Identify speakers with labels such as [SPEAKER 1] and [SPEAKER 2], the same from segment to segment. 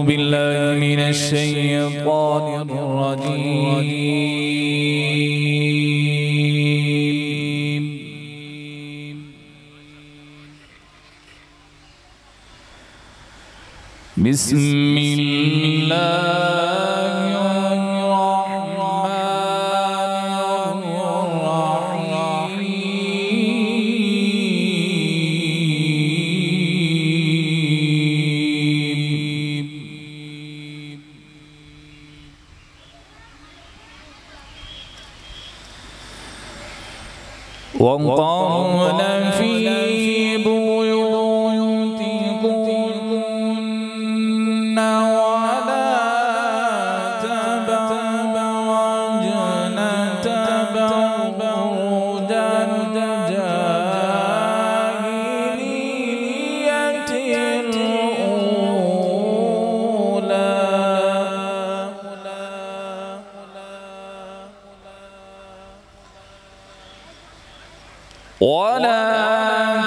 [SPEAKER 1] بالله من الشيطان الرجيم. بسم الله وقرن في بيوتكن ولا تبرجن تبرج الجاهلية الأولى ولا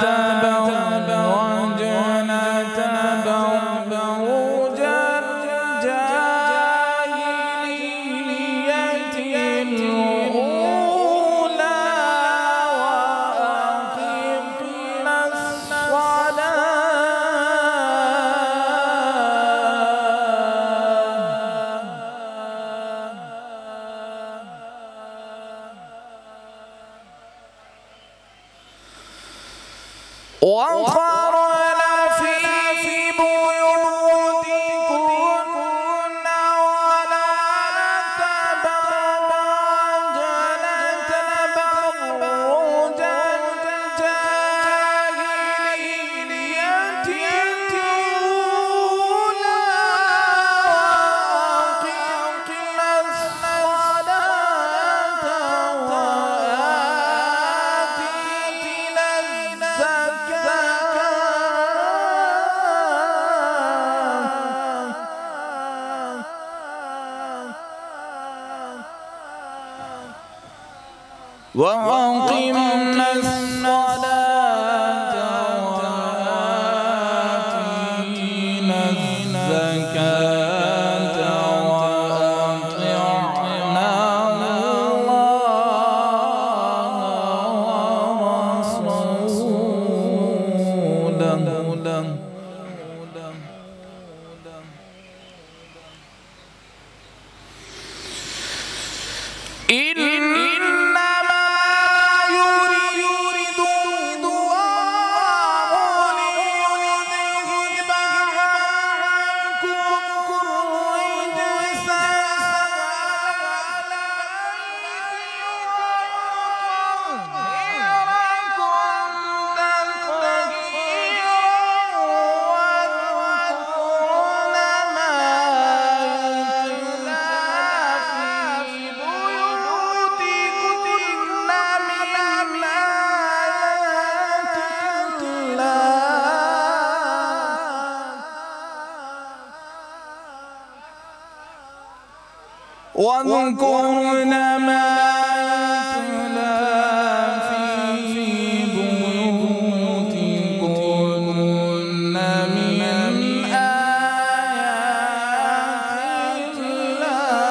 [SPEAKER 1] تبرجن تبرج الجاهلية الأولى وأقمنا وقرن في بيوتكن ولا تبرجن تبرج الجاهلية الأولى وأقمنا الصلاة وآتينا وأقمنا الصلاة وآتينا الزكاة وأطعنا الله ورسوله واذكرن ما يتلى في بيوتكن من آيات الله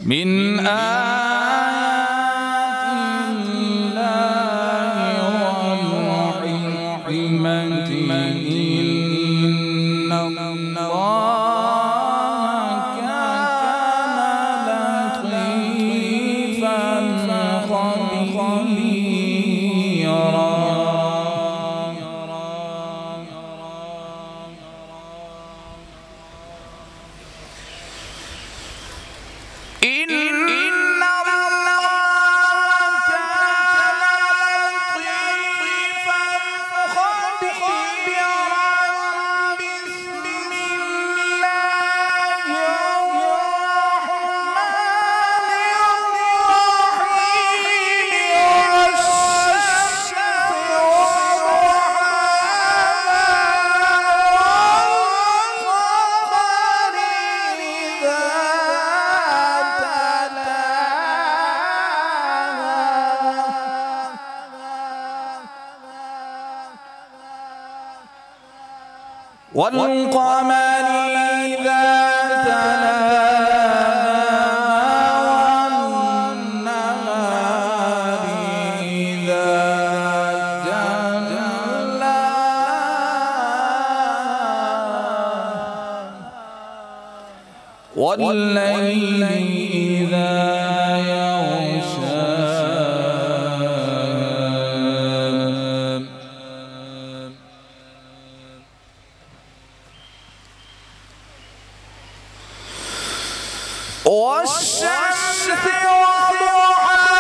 [SPEAKER 1] من آيات الله والحكمة والقمر إذا تلاها والنهار إذا جلاها والليل إذا والشمس وضحاها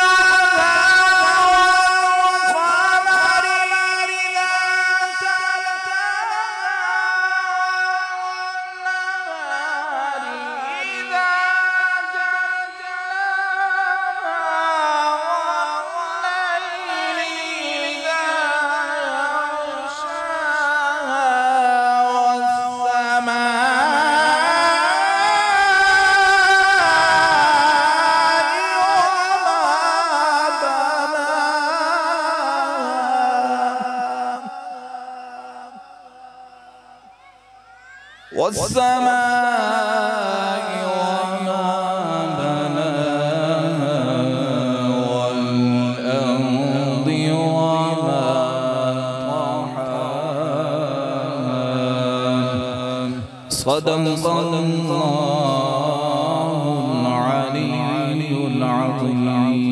[SPEAKER 1] والقمر إذا تلاها والنهار إذا جلاها والليل إذا يغشاها والسماء وما بناها والأرض وما طحاها صدق الله العلي العظيم.